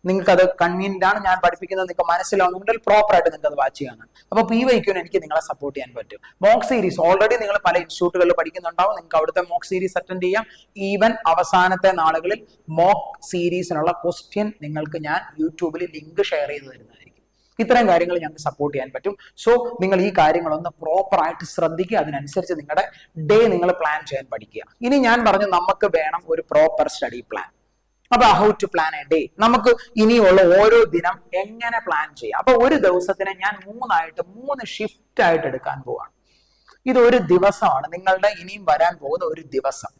നിങ്ങൾക്ക് അത് കൺവീനിയന്റ് ആണ്. ഞാൻ പഠിപ്പിക്കുന്നത് നിങ്ങൾക്ക് മനസ്സിലാവുന്നുണ്ടെങ്കിൽ പ്രോപ്പർ ആയിട്ട് നിങ്ങൾക്ക് അത് വാച്ച് ചെയ്യാനാണ്. അപ്പൊ PYQന് എനിക്ക് നിങ്ങളെ സപ്പോർട്ട് ചെയ്യാൻ പറ്റും. മോക്ക് സീരീസ് ഓൾറെഡി നിങ്ങൾ പല ഇൻസ്റ്റിറ്റ്യൂട്ടുകളിൽ പഠിക്കുന്നുണ്ടാവും. നിങ്ങൾക്ക് അവിടുത്തെ മോക്ക് സീരീസ് അറ്റൻഡ് ചെയ്യാം. ഈവൻ അവസാനത്തെ നാളുകളിൽ മോക്ക് സീരീസിനുള്ള ക്വസ്റ്റ്യൻ നിങ്ങൾക്ക് ഞാൻ യൂട്യൂബിൽ ലിങ്ക് ഷെയർ ചെയ്ത് തരുന്നതായിരിക്കും. ഇത്തരം കാര്യങ്ങൾ ഞങ്ങൾക്ക് സപ്പോർട്ട് ചെയ്യാൻ പറ്റും. സോ നിങ്ങൾ ഈ കാര്യങ്ങളൊന്ന് പ്രോപ്പർ ആയിട്ട് ശ്രദ്ധിക്കുക. അതിനനുസരിച്ച് നിങ്ങളുടെ ഡേ നിങ്ങൾ പ്ലാൻ ചെയ്യാൻ പഠിക്കുക. ഇനി ഞാൻ പറഞ്ഞു നമുക്ക് വേണം ഒരു പ്രോപ്പർ സ്റ്റഡി പ്ലാൻ. അപ്പൊ how to plan a day, നമുക്ക് ഇനിയുള്ള ഓരോ ദിനം എങ്ങനെ പ്ലാൻ ചെയ്യാം. അപ്പൊ ഒരു ദിവസത്തിനെ ഞാൻ 3 ഷിഫ്റ്റ് ആയിട്ട് എടുക്കാൻ പോവാണ്. ഇത് ഒരു ദിവസമാണ്, നിങ്ങളുടെ ഇനിയും വരാൻ പോകുന്ന ഒരു ദിവസം.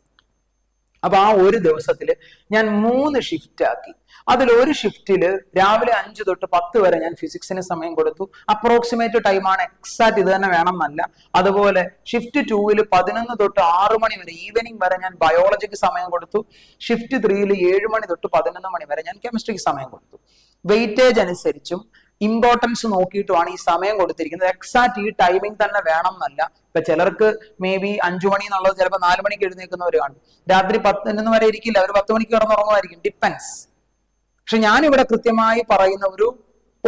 അപ്പൊ ആ ഒരു ദിവസത്തിൽ ഞാൻ 3 ഷിഫ്റ്റ് ആക്കി. അതിൽ ഒരു ഷിഫ്റ്റില് രാവിലെ 5 തൊട്ട് 10 വരെ ഞാൻ ഫിസിക്സിന് സമയം കൊടുത്തു. അപ്രോക്സിമേറ്റ് ടൈമാണ്, എക്സാക്ട് ഇത് തന്നെ വേണമെന്നല്ല. അതുപോലെ ഷിഫ്റ്റ് 2-ൽ 11 തൊട്ട് 6 മണി വരെ ഈവനിങ് വരെ ഞാൻ ബയോളജിക്ക് സമയം കൊടുത്തു. ഷിഫ്റ്റ് 3-ൽ 7 മണി തൊട്ട് 11 മണി വരെ ഞാൻ കെമിസ്ട്രിക്ക് സമയം കൊടുത്തു. വെയിറ്റേജ് അനുസരിച്ചും ഇമ്പോർട്ടൻസ് നോക്കിയിട്ടുമാണ് ഈ സമയം കൊടുത്തിരിക്കുന്നത്. എക്സാക്ട് ഈ ടൈമിംഗ് തന്നെ വേണം എന്നല്ല. ഇപ്പൊ ചിലർക്ക് മേ ബി 5 മണി എന്നുള്ളത് ചിലപ്പോൾ 4 മണിക്ക് എഴുന്നേൽക്കുന്നവർ കാണും. രാത്രി 10 വരെ ഇരിക്കില്ല, അവർ 10 മണിക്ക് കിടന്നുറങ്ങുമായിരിക്കും. ഡിപ്പെൻസ്. പക്ഷെ ഞാനിവിടെ കൃത്യമായി പറയുന്ന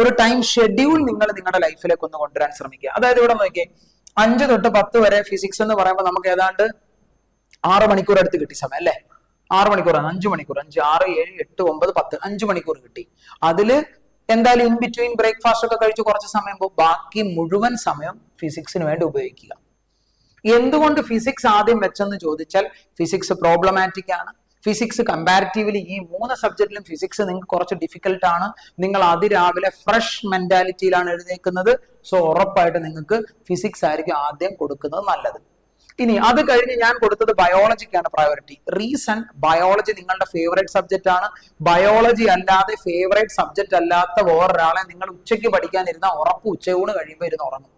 ഒരു ടൈം ഷെഡ്യൂൾ നിങ്ങൾ നിങ്ങളുടെ ലൈഫിലേക്ക് ഒന്ന് കൊണ്ടുവരാൻ ശ്രമിക്കുക. അതായത് ഇവിടെ നോക്കിയേ, 5 തൊട്ട് 10 വരെ ഫിസിക്സ് എന്ന് പറയുമ്പോൾ നമുക്ക് ഏതാണ്ട് 6 മണിക്കൂർ അടുത്ത് കിട്ടി സമയം അല്ലേ? 6 മണിക്കൂറാണ്, 5 മണിക്കൂർ, 5, 6, 7, 8, 9, 10, 5 മണിക്കൂർ കിട്ടി. അതില് എന്തായാലും ഇൻ ബിറ്റ്വീൻ ബ്രേക്ക്ഫാസ്റ്റ് ഒക്കെ കഴിച്ച് കുറച്ച് സമയം പോകും. ബാക്കി മുഴുവൻ സമയം ഫിസിക്സിന് വേണ്ടി ഉപയോഗിക്കുക. എന്തുകൊണ്ട് ഫിസിക്സ് ആദ്യം വെച്ചെന്ന് ചോദിച്ചാൽ, ഫിസിക്സ് പ്രോബ്ലമാറ്റിക് ആണ്. ഫിസിക്സ് കമ്പാരിറ്റീവ്ലി ഈ 3 സബ്ജക്റ്റിലും ഫിസിക്സ് നിങ്ങൾക്ക് കുറച്ച് ഡിഫിക്കൽട്ട് ആണ്. നിങ്ങൾ അതിരാവിലെ ഫ്രഷ് മെന്റാലിറ്റിയിലാണ് എഴുന്നേൽക്കുന്നത്. സോ ഉറപ്പായിട്ട് നിങ്ങൾക്ക് ഫിസിക്സ് ആയിരിക്കും ആദ്യം കൊടുക്കുന്നത് നല്ലത്. ഇനി അത് കഴിഞ്ഞ് ഞാൻ കൊടുത്തത് ബയോളജിക്കാണ് പ്രയോറിറ്റി. റീസൺ, ബയോളജി നിങ്ങളുടെ ഫേവറേറ്റ് സബ്ജക്റ്റ് ആണ്. ബയോളജി അല്ലാതെ ഫേവറേറ്റ് സബ്ജക്റ്റ് അല്ലാത്ത വേറൊരാളെ നിങ്ങൾ ഉച്ചയ്ക്ക് പഠിക്കാനിരുന്ന ഉറപ്പ് ഉച്ചയൂണ് കഴിയുമ്പോൾ ഇരുന്ന് ഉറങ്ങും.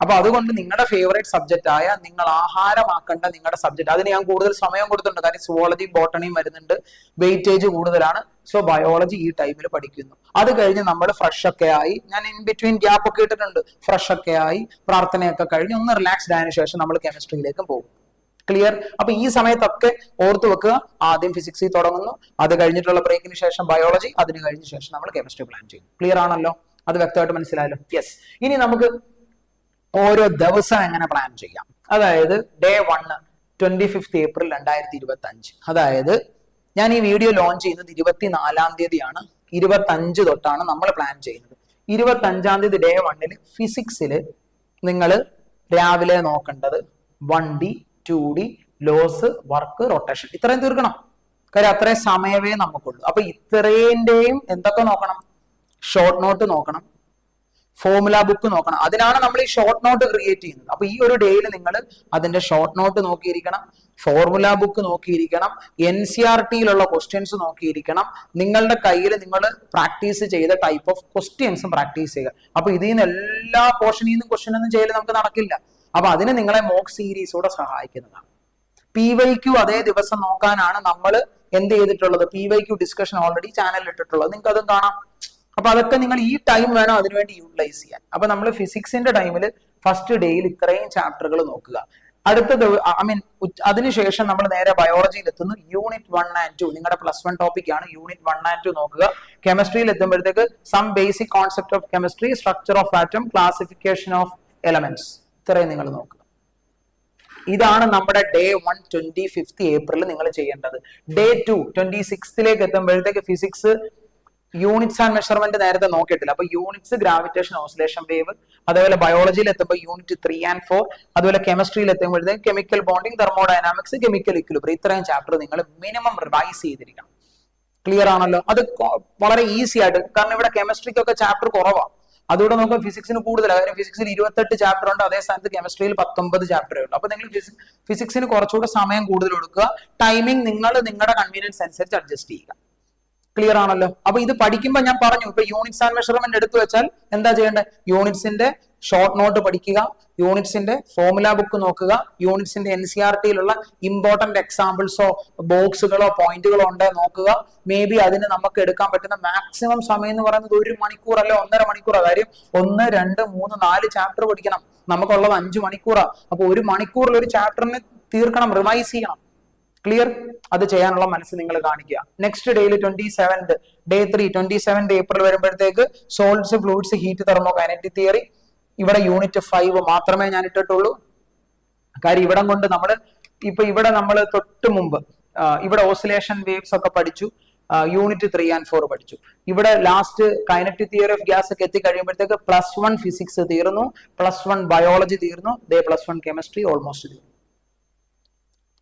അപ്പൊ അതുകൊണ്ട് നിങ്ങളുടെ ഫേവറേറ്റ് സബ്ജക്റ്റ് ആയ, നിങ്ങൾ ആഹാരമാക്കേണ്ട നിങ്ങളുടെ സബ്ജക്ട്, അതിന് ഞാൻ കൂടുതൽ സമയം കൊടുത്തിട്ടുണ്ട്. കാര്യം സുവോളജി ബോട്ടണിയും വരുന്നുണ്ട്, വെയിറ്റേജ് കൂടുതലാണ്. സോ ബയോളജി ഈ ടൈമിൽ പഠിക്കുന്നു. അത് കഴിഞ്ഞ് നമ്മൾ ഫ്രഷ് ഒക്കെ ആയി, ഞാൻ ഇൻ ബിറ്റ്വീൻ ഗ്യാപ്പ് ഒക്കെ ഇട്ടിട്ടുണ്ട്, ഫ്രഷ് ഒക്കെ ആയി പ്രാർത്ഥനയൊക്കെ കഴിഞ്ഞ് ഒന്ന് റിലാക്സ്ഡ് ആയതിനു ശേഷം നമ്മൾ കെമിസ്ട്രിയിലേക്കും പോകും. ക്ലിയർ? അപ്പൊ ഈ സമയത്തൊക്കെ ഓർത്തു വെക്കുക, ആദ്യം ഫിസിക്സിൽ തുടങ്ങുന്നു, അത് കഴിഞ്ഞിട്ടുള്ള ബ്രേക്കിന് ശേഷം ബയോളജി, അതിന് കഴിഞ്ഞ ശേഷം നമ്മൾ കെമിസ്ട്രി പ്ലാൻ ചെയ്യും. ക്ലിയർ ആണല്ലോ? അത് വ്യക്തമായിട്ട് മനസ്സിലായല്ലോ? യെസ്. ഇനി നമുക്ക് ഓരോ ദിവസം എങ്ങനെ പ്ലാൻ ചെയ്യാം. അതായത് ഡേ 1 25 ഏപ്രിൽ 2025. അതായത് ഞാൻ ഈ വീഡിയോ ലോഞ്ച് ചെയ്യുന്നത് 24-ാം തീയതിയാണ്. 25 തൊട്ടാണ് നമ്മൾ പ്ലാൻ ചെയ്യുന്നത്. 25-ാം തീയതി ഡേ 1-ൽ ഫിസിക്സിൽ നിങ്ങൾ രാവിലെ നോക്കേണ്ടത് 1D, 2D, loss, work, rotation, ഇത്രയും തീർക്കണം. കാര്യം അത്രയും സമയമേ നമുക്കുള്ളൂ. അപ്പൊ ഇത്രേന്റെയും എന്തൊക്കെ നോക്കണം? ഷോർട്ട് നോട്ട് നോക്കണം, ഫോർമുല ബുക്ക് നോക്കണം. അതിനാണ് നമ്മൾ ഈ ഷോർട്ട് നോട്ട് ക്രിയേറ്റ് ചെയ്യുന്നത്. അപ്പൊ ഈ ഒരു ഡേയിൽ നിങ്ങൾ അതിന്റെ ഷോർട്ട് നോട്ട് നോക്കിയിരിക്കണം, ഫോർമുല ബുക്ക് നോക്കിയിരിക്കണം, NCERT-യിലുള്ള ക്വസ്റ്റ്യൻസ് നോക്കിയിരിക്കണം. നിങ്ങളുടെ കയ്യിൽ നിങ്ങൾ പ്രാക്ടീസ് ചെയ്ത ടൈപ്പ് ഓഫ് ക്വസ്റ്റ്യൻസും പ്രാക്ടീസ് ചെയ്യുക. അപ്പൊ ഇതിൽ നിന്ന് എല്ലാ പോർഷനിൽ നിന്നും ക്വസ്റ്റ്യൻ ഒന്നും ചെയ്യൽ നമുക്ക് നടക്കില്ല. അപ്പൊ അതിന് നിങ്ങളെ മോക്ക് സീരീസോടെ സഹായിക്കുന്നതാണ്. PYQ അതേ ദിവസം നോക്കാനാണ് നമ്മൾ എന്ത് ചെയ്തിട്ടുള്ളത്, PYQ ഡിസ്കഷൻ ഓൾറെഡി ചാനലിൽ ഇട്ടിട്ടുള്ളത്. നിങ്ങൾക്ക് അതും കാണാം. അപ്പൊ അതൊക്കെ നിങ്ങൾ ഈ ടൈം വേണം അതിനുവേണ്ടി യൂട്ടിലൈസ് ചെയ്യാൻ. അപ്പൊ നമ്മൾ ഫിസിക്സിന്റെ ടൈമിൽ ഫസ്റ്റ് ഡേയിൽ ഇത്രയും ചാപ്റ്ററുകൾ നോക്കുക. അടുത്ത അതിനുശേഷം നമ്മൾ നേരെ ബയോളജിയിൽ എത്തുന്നു. യൂണിറ്റ് 1 and 2 നിങ്ങളുടെ +1 ടോപ്പിക് ആണ്. യൂണിറ്റ് 1 and 2 നോക്കുക. കെമിസ്ട്രിയിൽ എത്തുമ്പോഴത്തേക്ക് some basic concept of chemistry, structure of atom, classification of elements, ഇത്രയും നിങ്ങൾ നോക്കുക. ഇതാണ് നമ്മുടെ ഡേ 1 25th ഏപ്രിൽ നിങ്ങൾ ചെയ്യേണ്ടത്. ഡേ 2 26th എത്തുമ്പോഴത്തേക്ക് ഫിസിക്സ് യൂണിറ്റ്സ് ആൻഡ് മെഷർമെന്റ് നേരത്തെ നോക്കിയിട്ടില്ല. അപ്പൊ യൂണിറ്റ്സ്, ഗ്രാവിറ്റേഷൻ, ഓസിലേഷൻ വേവ്, അതേപോലെ ബയോളജിയിൽ എത്തുമ്പോൾ യൂണിറ്റ് 3 and 4, അതുപോലെ കെമിസ്ട്രിയിൽ എത്തുമ്പോഴത്തേക്ക് chemical bonding, thermodynamics, chemical equilibrium, ഇത്രയും ചാപ്റ്റർ നിങ്ങൾ മിനിമം റിവൈസ് ചെയ്തിരിക്കണം. ക്ലിയർ ആണല്ലോ? അത് വളരെ ഈസി ആയിട്ട്, കാരണം ഇവിടെ കെമിസ്ട്രിക്കൊക്കെ ചാപ്റ്റർ കുറവാണ്. അതുകൂടെ നോക്കുമ്പോൾ ഫിസിക്സിന് കൂടുതലാണ്. കാര്യം ഫിസിക്സിൽ 28 ചാപ്റ്റർ ഉണ്ട്, അതേ സ്ഥാനത്ത് കെമിസ്ട്രിയിൽ 19 ചാപ്റ്ററേ ഉള്ളൂ. അപ്പൊ നിങ്ങൾ ഫിസിക്സിന് കുറച്ചുകൂടെ സമയം കൂടുതൽ കൊടുക്കുക. ടൈമിംഗ് നിങ്ങൾ നിങ്ങളുടെ കൺവീനിയൻസ് അനുസരിച്ച് അഡ്ജസ്റ്റ് ചെയ്യുക. ക്ലിയർ ആണല്ലോ? അപ്പൊ ഇത് പഠിക്കുമ്പോൾ ഞാൻ പറഞ്ഞു, ഇപ്പൊ യൂണിറ്റ്സ് ആൻഡ് മെഷർമെന്റ് എടുത്തു വെച്ചാൽ എന്താ ചെയ്യേണ്ടത്? യൂണിറ്റ്സിന്റെ ഷോർട്ട് നോട്ട് പഠിക്കുക, യൂണിറ്റ്സിന്റെ ഫോർമുല ബുക്ക് നോക്കുക, യൂണിറ്റ്സിന്റെ NCERT-യിലുള്ള ഇമ്പോർട്ടന്റ് എക്സാമ്പിൾസോ ബോക്സുകളോ പോയിന്റുകളോ ഉണ്ടോ നോക്കുക. മേ ബി അതിന് നമുക്ക് എടുക്കാൻ പറ്റുന്ന മാക്സിമം സമയം എന്ന് പറയുന്നത് 1 മണിക്കൂർ അല്ലെ 1.5 മണിക്കൂറാണ്. കാര്യം 1, 2, 3, 4 ചാപ്റ്റർ പഠിക്കണം. നമുക്കുള്ളത് 5 മണിക്കൂറാണ്. അപ്പൊ 1 മണിക്കൂറിൽ ഒരു ചാപ്റ്ററിന് തീർക്കണം, റിവൈസ് ചെയ്യണം. ക്ലിയർ? അത് ചെയ്യാനുള്ള മനസ്സ് നിങ്ങൾ കാണിക്കുക. നെക്സ്റ്റ് ഡേയിൽ 27th ഡേ 3 27th ഏപ്രിൽ വരുമ്പോഴത്തേക്ക് സോളിഡ്സ്, ഫ്ലൂയിഡ്സ്, ഹീറ്റ്, തെർമോകൈനറ്റിക് തിയറി. ഇവിടെ യൂണിറ്റ് 5 മാത്രമേ ഞാൻ ഇട്ടിട്ടുള്ളൂ. കാര്യം ഇവിടം കൊണ്ട് ഇവിടെ നമ്മൾ തൊട്ട് മുമ്പ് ഇവിടെ ഓസിലേഷൻ വേവ്സ് ഒക്കെ പഠിച്ചു. യൂണിറ്റ് 3 and 4 പഠിച്ചു. ഇവിടെ last kinetic theory of gas ഒക്കെ എത്തി കഴിയുമ്പോഴത്തേക്ക് +1 ഫിസിക്സ് തീർന്നു, +1 ബയോളജി തീർന്നു, +1 കെമിസ്ട്രി ഓൾമോസ്റ്റ് തീർന്നു.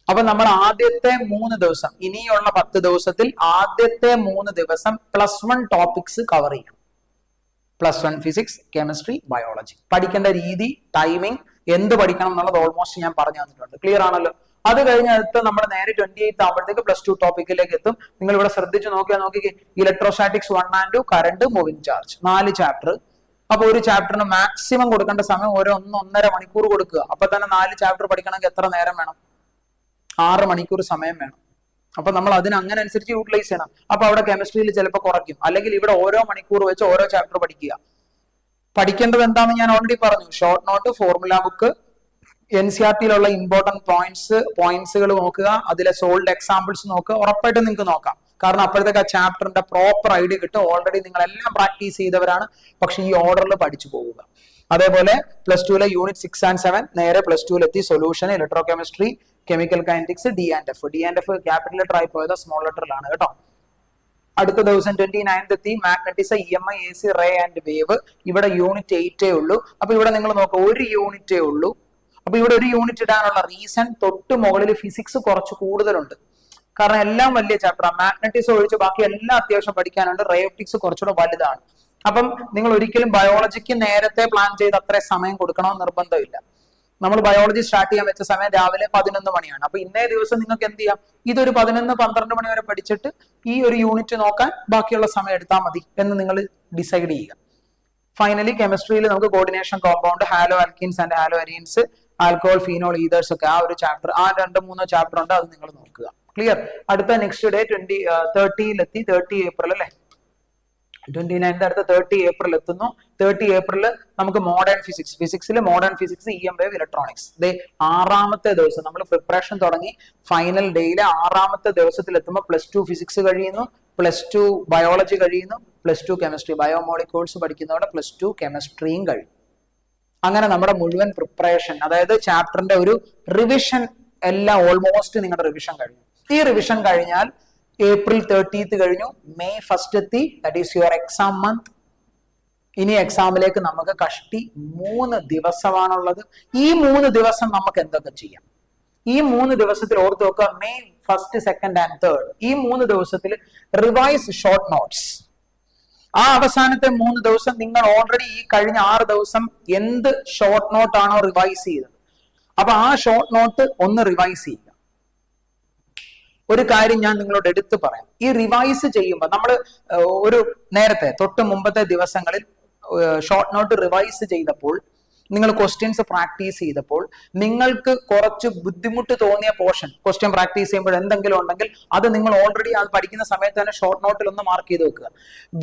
അപ്പൊ നമ്മൾ ആദ്യത്തെ 3 ദിവസം, ഇനിയുള്ള 10 ദിവസത്തിൽ ആദ്യത്തെ 3 ദിവസം +1 ടോപ്പിക്സ് കവർ ചെയ്യും. +1 ഫിസിക്സ്, കെമിസ്ട്രി, ബയോളജി. പഠിക്കേണ്ട രീതി, ടൈമിംഗ്, എന്ത് പഠിക്കണം എന്നുള്ളത് ഓൾമോസ്റ്റ് ഞാൻ പറഞ്ഞു തന്നിട്ടുണ്ട്. ക്ലിയർ ആണല്ലോ? അത് കഴിഞ്ഞ് അടുത്ത് നമ്മൾ നേരെ 28th ആകുമ്പോഴത്തേക്ക് +2 ടോപ്പിക്കിലേക്ക് എത്തും. നിങ്ങൾ ഇവിടെ ശ്രദ്ധിച്ച് നോക്കിക്കേ, electrostatics 1 and 2, current, moving charge, 4 chapter. അപ്പൊ ഒരു ചാപ്റ്ററിന് മാക്സിമം കൊടുക്കേണ്ട സമയം 1.5 മണിക്കൂർ കൊടുക്കുക. അപ്പൊ തന്നെ 4 ചാപ്റ്റർ പഠിക്കണമെങ്കിൽ എത്ര നേരം വേണം? 6 മണിക്കൂർ സമയം വേണം. അപ്പൊ നമ്മൾ അതിന് അങ്ങനെ അനുസരിച്ച് യൂട്ടിലൈസ് ചെയ്യണം. അപ്പൊ അവിടെ കെമിസ്ട്രിയിൽ ചിലപ്പോൾ കുറയ്ക്കും, അല്ലെങ്കിൽ ഇവിടെ ഓരോ മണിക്കൂർ വെച്ച് ഓരോ ചാപ്റ്റർ പഠിക്കുക. പഠിക്കേണ്ടത് എന്താണെന്ന് ഞാൻ ഓൾറെഡി പറഞ്ഞു. ഷോർട്ട് നോട്ട്, ഫോർമുല ബുക്ക്, NCERT-യിലുള്ള ഇമ്പോർട്ടന്റ് പോയിന്റ്സുകൾ നോക്കുക, അതിലെ സോൾഡ് എക്സാമ്പിൾസ് നോക്കുക. ഉറപ്പായിട്ടും നിങ്ങൾക്ക് നോക്കാം, കാരണം അപ്പോഴത്തേക്ക് ആ ചാപ്റ്ററിന്റെ പ്രോപ്പർ ഐഡിയ കിട്ടും. ഓൾറെഡി നിങ്ങൾ എല്ലാം പ്രാക്ടീസ് ചെയ്തവരാണ്, പക്ഷെ ഈ ഓർഡറിൽ പഠിച്ചു പോവുക. അതേപോലെ +2 യൂണിറ്റ് 6 and 7 നേരെ +2 എത്തി. Solution, electrochemistry, chemical kinetics, D&F capital letter ആയി പോയത് സ്മോൾ ലെറ്ററിലാണ് കേട്ടോ. അടുത്ത ദിവസം 29th എത്തി. Magnetism, EMI, AC, ray and wave. ഇവിടെ യൂണിറ്റ് 8 ഉള്ളൂ. അപ്പൊ ഇവിടെ നിങ്ങൾ നോക്കുക, 1 യൂണിറ്റേ ഉള്ളൂ. അപ്പൊ ഇവിടെ 1 യൂണിറ്റ് ഇടാനുള്ള റീസൺ, തൊട്ട് മുകളിൽ ഫിസിക്സ് കുറച്ച് കൂടുതലുണ്ട്. കാരണം എല്ലാം വലിയ ചാപ്റ്റർ. മാഗ്നറ്റിസം ഒഴിച്ച് ബാക്കി എല്ലാം അത്യാവശ്യം പഠിക്കാനുണ്ട്. റേ ഒപ്റ്റിക്സ് കുറച്ചുകൂടെ വലുതാണ്. അപ്പം നിങ്ങൾ ഒരിക്കലും ബയോളജിക്ക് നേരത്തെ പ്ലാൻ ചെയ്ത് അത്രയും സമയം കൊടുക്കണമെന്ന് നിർബന്ധമില്ല. നമ്മൾ ബയോളജി സ്റ്റാർട്ട് ചെയ്യാൻ വെച്ച സമയം രാവിലെ 11 മണിയാണ്. അപ്പൊ ഇന്നേ ദിവസം നിങ്ങൾക്ക് എന്ത് ചെയ്യാം, ഇതൊരു 11-12 മണി വരെ പഠിച്ചിട്ട് ഈ 1 യൂണിറ്റ് നോക്കാൻ ബാക്കിയുള്ള സമയം എടുത്താൽ മതി എന്ന് നിങ്ങൾ ഡിസൈഡ് ചെയ്യുക. ഫൈനലി കെമിസ്ട്രിയിൽ നമുക്ക് coordination compound, haloalkanes and haloarenes, alcohol, phenol, ethers ഒക്കെ ആ ഒരു ചാപ്റ്റർ, ആ 2-3 ചാപ്റ്റർ ഉണ്ട്, അത് നിങ്ങൾ നോക്കുക. ക്ലിയർ? അടുത്ത നെക്സ്റ്റ് ഡേ 30 എത്തി. 30 ഏപ്രിൽ അല്ലെ, 29th അടുത്ത 30 ഏപ്രിൽ എത്തുന്നു. 30 ഏപ്രിൽ നമുക്ക് മോഡേൺ ഫിസിക്സിൽ modern physics, EM wave, electronics. 6ാമത്തെ ദിവസം നമ്മൾ പ്രിപ്പറേഷൻ തുടങ്ങി. ഫൈനൽ ഡേയിലെ 6ാമത്തെ ദിവസത്തിൽ എത്തുമ്പോൾ +2 ഫിസിക്സ് കഴിയുന്നു, +2 ബയോളജി കഴിയുന്നു, +2 കെമിസ്ട്രി, ബയോമോളിക്യൂൾസ് പഠിക്കുന്നതോടെ +2 കെമിസ്ട്രിയും കഴിയും. അങ്ങനെ നമ്മുടെ മുഴുവൻ പ്രിപ്പറേഷൻ, അതായത് ചാപ്റ്ററിന്റെ ഒരു റിവിഷൻ എല്ലാം ഓൾമോസ്റ്റ് നിങ്ങളുടെ റിവിഷൻ കഴിഞ്ഞു. ഈ റിവിഷൻ കഴിഞ്ഞാൽ April 30th കഴിഞ്ഞു, May 1st എത്തി. That is your exam month. ഇനി എക്സാമിലേക്ക് നമുക്ക് കഷ്ടി 3 ദിവസമാണുള്ളത്. ഈ 3 ദിവസം നമുക്ക് എന്തൊക്കെ ചെയ്യാം? ഈ 3 ദിവസത്തിൽ ഓർത്ത് നോക്കുക, May 1st, 2nd and 3rd ഈ 3 ദിവസത്തിൽ റിവൈസ് ഷോർട്ട് നോട്ട്സ്. ആ അവസാനത്തെ 3 ദിവസം നിങ്ങൾ ഓൾറെഡി ഈ കഴിഞ്ഞ 6 ദിവസം എന്ത് ഷോർട്ട് നോട്ട് ആണോ റിവൈസ് ചെയ്തത്, അപ്പൊ ആ ഷോർട്ട് നോട്ട് ഒന്ന് റിവൈസ് ചെയ്യുക. ഒരു കാര്യം ഞാൻ നിങ്ങളോട് എടുത്തു പറയാം. ഈ റിവൈസ് ചെയ്യുമ്പോൾ നമ്മൾ ഒരു നേരത്തെ തൊട്ട് മുമ്പത്തെ ദിവസങ്ങളിൽ ഷോർട്ട് നോട്ട് റിവൈസ് ചെയ്തപ്പോൾ, നിങ്ങൾ ക്വസ്റ്റ്യൻസ് പ്രാക്ടീസ് ചെയ്തപ്പോൾ നിങ്ങൾക്ക് കുറച്ച് ബുദ്ധിമുട്ട് തോന്നിയ പോർഷൻ ക്വസ്റ്റ്യൻ പ്രാക്ടീസ് ചെയ്യുമ്പോൾ എന്തെങ്കിലും ഉണ്ടെങ്കിൽ അത് നിങ്ങൾ ഓൾറെഡി അത് പഠിക്കുന്ന സമയത്ത് തന്നെ ഷോർട്ട് നോട്ടിൽ ഒന്ന് മാർക്ക് ചെയ്ത് വെക്കുക.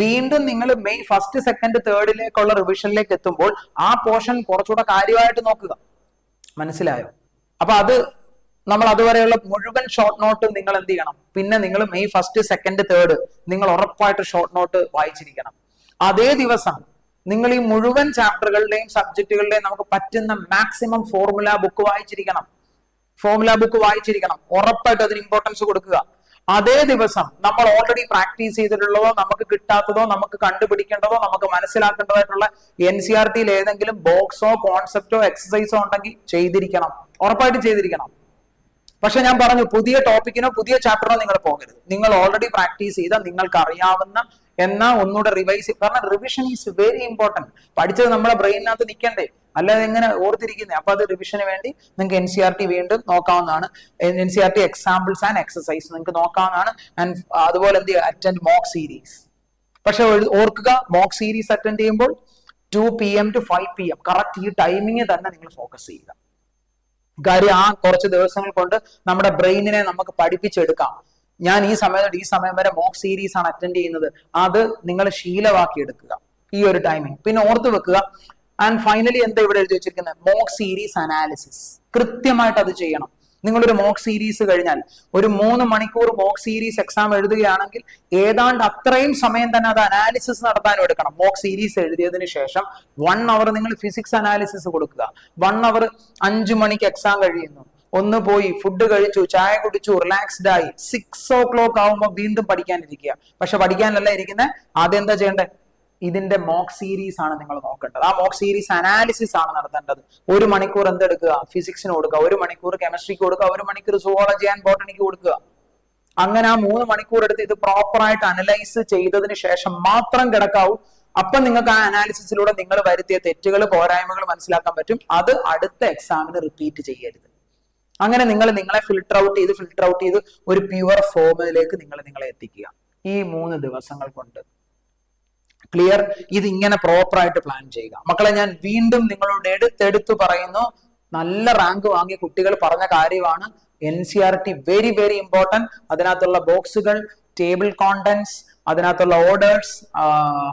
വീണ്ടും നിങ്ങൾ May 1st, 2nd, 3rd റിവിഷനിലേക്ക് എത്തുമ്പോൾ ആ പോർഷൻ കുറച്ചുകൂടെ കാര്യമായിട്ട് നോക്കുക. മനസ്സിലായോ? അപ്പൊ അത് നമ്മൾ അതുവരെയുള്ള മുഴുവൻ ഷോർട്ട് നോട്ട് നിങ്ങൾ എന്ത് ചെയ്യണം? പിന്നെ നിങ്ങൾ മെയ് 1, 2, 3 നിങ്ങൾ ഉറപ്പായിട്ട് ഷോർട്ട് നോട്ട് വായിച്ചിരിക്കണം. അതേ ദിവസം നിങ്ങൾ ഈ മുഴുവൻ ചാപ്റ്ററുകളുടെയും സബ്ജക്റ്റുകളുടെയും നമുക്ക് പറ്റുന്ന മാക്സിമം ഫോർമുല ബുക്ക് വായിച്ചിരിക്കണം. ഉറപ്പായിട്ട് അതിന് ഇമ്പോർട്ടൻസ് കൊടുക്കുക. അതേ ദിവസം നമ്മൾ ഓൾറെഡി പ്രാക്ടീസ് ചെയ്തിട്ടുള്ളതോ നമുക്ക് കിട്ടാത്തതോ നമുക്ക് കണ്ടുപിടിക്കേണ്ടതോ നമുക്ക് മനസ്സിലാക്കേണ്ടതായിട്ടുള്ള NCERT ഏതെങ്കിലും ബോക്സോ കോൺസെപ്റ്റോ എക്സസൈസോ ഉണ്ടെങ്കിൽ ഉറപ്പായിട്ട് ചെയ്തിരിക്കണം. പക്ഷെ ഞാൻ പറഞ്ഞു, പുതിയ ടോപ്പിക്കിനോ പുതിയ ചാപ്റ്ററിനോ നിങ്ങൾ പോകരുത്. നിങ്ങൾ ഓൾറെഡി പ്രാക്ടീസ് ചെയ്ത നിങ്ങൾക്ക് അറിയാവുന്ന ഒന്നുകൂടെ റിവൈസ്, കാരണം റിവിഷൻ ഈസ് വെരി ഇമ്പോർട്ടന്റ്. പഠിച്ചത് നമ്മുടെ ബ്രെയിനകത്ത് നിൽക്കണ്ടേ, അല്ലാതെ എങ്ങനെ ഓർത്തിരിക്കുന്നത്? അപ്പൊ അത് റിവിഷന് വേണ്ടി നിങ്ങൾക്ക് NCERT വീണ്ടും നോക്കാവുന്നതാണ്. NCERT എക്സാമ്പിൾസ് ആൻഡ് എക്സസൈസ് നിങ്ങൾക്ക് നോക്കാവുന്നതാണ്. ആൻഡ് അതുപോലെ എന്ത് ചെയ്യുക, അറ്റൻഡ് മോക്ക് സീരീസ്. പക്ഷെ ഓർക്കുക, മോക്ക് സീരീസ് അറ്റൻഡ് ചെയ്യുമ്പോൾ 2 PM to 5 PM കറക്റ്റ് ഈ ടൈമിങ് തന്നെ നിങ്ങൾ ഫോക്കസ് ചെയ്യുക. കാര്യം ആ കുറച്ച് ദിവസങ്ങൾ കൊണ്ട് നമ്മുടെ ബ്രെയിനിനെ നമുക്ക് പഠിപ്പിച്ചെടുക്കാം. ഞാൻ ഈ സമയം വരെ മോക്ക് സീരീസ് ആണ് അറ്റൻഡ് ചെയ്യുന്നത്, അത് നിങ്ങൾ ശീലമാക്കി എടുക്കുക ഈ ഒരു ടൈമിങ്. പിന്നെ ഓർത്ത് വെക്കുക. ആൻഡ് ഫൈനലി എന്താ ഇവിടെ എഴുതി വെച്ചിരിക്കുന്നത്? Mock series analysis. കൃത്യമായിട്ട് അത് ചെയ്യണം. നിങ്ങളൊരു മോക്ക് സീരീസ് കഴിഞ്ഞാൽ ഒരു 3 മണിക്കൂർ മോക്ക് സീരീസ് എക്സാം എഴുതുകയാണെങ്കിൽ ഏതാണ്ട് അത്രയും സമയം തന്നെ അത് അനാലിസിസ് നടത്താനും എടുക്കണം. മോക്ക് സീരീസ് എഴുതിയതിനു ശേഷം 1 അവർ നിങ്ങൾ ഫിസിക്സ് അനാലിസിസ് കൊടുക്കുക. 1 അവർ 5 മണിക്ക് എക്സാം കഴിയുന്നു, ഒന്ന് പോയി ഫുഡ് കഴിച്ചു, ചായ കുടിച്ചു, റിലാക്സ്ഡ് ആയി, 6 o'clock ആവുമ്പോൾ വീണ്ടും പഠിക്കാനിരിക്കുക. പക്ഷെ പഠിക്കാനല്ല ഇരിക്കുന്നത്, ആദ്യം എന്താ ചെയ്യേണ്ടത്? ഇതിന്റെ മോക്ക് സീരീസ് ആണ് നിങ്ങൾ നോക്കേണ്ടത്. ആ മോക്ക് സീരീസ് അനാലിസിസ് ആണ് നടത്തേണ്ടത്. 1 മണിക്കൂർ എന്തെടുക്കുക? ഫിസിക്സിന് കൊടുക്കുക, 1 മണിക്കൂർ കെമിസ്ട്രിക്ക് കൊടുക്കുക, 1 മണിക്കൂർ സുവോളജി ആൻഡ് ബോട്ടണിക്ക് കൊടുക്കുക. അങ്ങനെ ആ 3 മണിക്കൂർ എടുത്ത് ഇത് പ്രോപ്പറായിട്ട് അനലൈസ് ചെയ്തതിന് ശേഷം മാത്രം കിടക്കാവൂ. അപ്പൊ നിങ്ങൾക്ക് ആ അനാലിസിസിലൂടെ നിങ്ങൾ വരുത്തിയ തെറ്റുകൾ, പോരായ്മകൾ മനസ്സിലാക്കാൻ പറ്റും. അത് അടുത്ത എക്സാമിന് റിപ്പീറ്റ് ചെയ്യരുത്. അങ്ങനെ നിങ്ങളെ ഫിൽട്ടർ ഔട്ട് ചെയ്ത് ഒരു പ്യുവർ ഫോമിലേക്ക് നിങ്ങളെ എത്തിക്കുക ഈ 3 ദിവസങ്ങൾ കൊണ്ട്. ക്ലിയർ? ഇത് ഇങ്ങനെ പ്രോപ്പർ ആയിട്ട് പ്ലാൻ ചെയ്യുക. മക്കളെ, ഞാൻ വീണ്ടും നിങ്ങളോട് എടുത്തെടുത്തു പറയുന്നു, നല്ല റാങ്ക് വാങ്ങിയ കുട്ടികൾ പറഞ്ഞ കാര്യമാണ്. NCERT very very important. അതിനകത്തുള്ള ബോക്സുകൾ, ടേബിൾ കോണ്ടന്റ്സ്, അതിനകത്തുള്ള ഓർഡേഴ്സ്,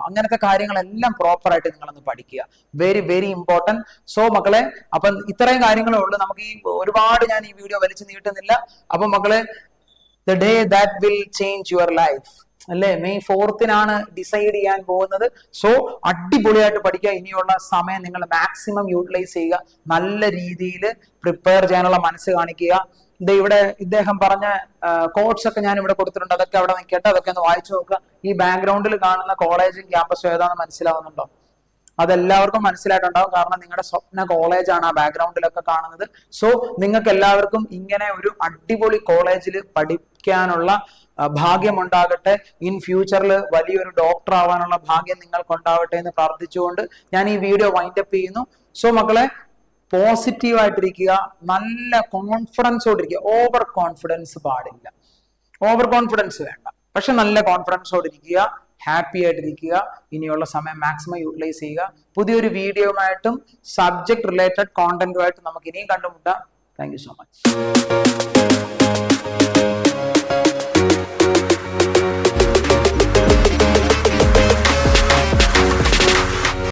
അങ്ങനത്തെ കാര്യങ്ങളെല്ലാം പ്രോപ്പർ ആയിട്ട് നിങ്ങളൊന്ന് പഠിക്കുക. Very very important. സോ മക്കളെ, അപ്പം ഇത്രയും കാര്യങ്ങളേ ഉള്ളൂ. നമുക്ക് ഈ ഒരുപാട് ഞാൻ ഈ വീഡിയോ വലിച്ചു നീട്ടുന്നില്ല. അപ്പൊ മക്കളെ, the day that will change your life അല്ലെ, മെയ് 4th ഡിസൈഡ് ചെയ്യാൻ പോകുന്നത്. സോ അടിപൊളിയായിട്ട് പഠിക്കുക. ഇനിയുള്ള സമയം നിങ്ങൾ മാക്സിമം യൂട്ടിലൈസ് ചെയ്യുക. നല്ല രീതിയിൽ പ്രിപ്പയർ ചെയ്യാനുള്ള മനസ്സ് കാണിക്കുക. ഇവിടെ ഇദ്ദേഹം പറഞ്ഞ കോഡ്സ് ഒക്കെ ഞാൻ ഇവിടെ കൊടുത്തിട്ടുണ്ട്, അതൊക്കെ അവിടെ നിൽക്കട്ടെ, അതൊക്കെ ഒന്ന് വായിച്ചു നോക്കുക. ഈ ബാക്ക്ഗ്രൗണ്ടിൽ കാണുന്ന കോളേജും ക്യാമ്പസും ഏതാണെന്ന് മനസ്സിലാവുന്നുണ്ടോ? അതെല്ലാവർക്കും മനസ്സിലായിട്ടുണ്ടാവും, കാരണം നിങ്ങളുടെ സ്വപ്ന കോളേജാണ് ആ ബാക്ക്ഗ്രൗണ്ടിലൊക്കെ കാണുന്നത്. സോ നിങ്ങൾക്ക് എല്ലാവർക്കും ഇങ്ങനെ ഒരു അടിപൊളി കോളേജിൽ പഠിക്കാനുള്ള ഭാഗ്യം ഉണ്ടാകട്ടെ. ഇൻ ഫ്യൂച്ചറിൽ വലിയൊരു ഡോക്ടർ ആവാനുള്ള ഭാഗ്യം നിങ്ങൾക്ക് ഉണ്ടാവട്ടെ എന്ന് പ്രാർത്ഥിച്ചുകൊണ്ട് ഞാൻ ഈ വീഡിയോ വൈൻഡപ്പ് ചെയ്യുന്നു. സോ മക്കളെ, പോസിറ്റീവ് ആയിട്ടിരിക്കുക, നല്ല കോൺഫിഡൻസോടിരിക്കുക. ഓവർ കോൺഫിഡൻസ് പാടില്ല, ഓവർ കോൺഫിഡൻസ് വേണ്ട, പക്ഷെ നല്ല കോൺഫിഡൻസോടെ ഇരിക്കുക, ഹാപ്പി ആയിട്ടിരിക്കുക. ഇനിയുള്ള സമയം മാക്സിമം യൂട്ടിലൈസ് ചെയ്യുക. പുതിയൊരു വീഡിയോയുമായിട്ടും സബ്ജക്ട് റിലേറ്റഡ് കോണ്ടന്റുമായിട്ടും നമുക്ക് ഇനിയും കണ്ടുമുട്ടാം. Thank you so much.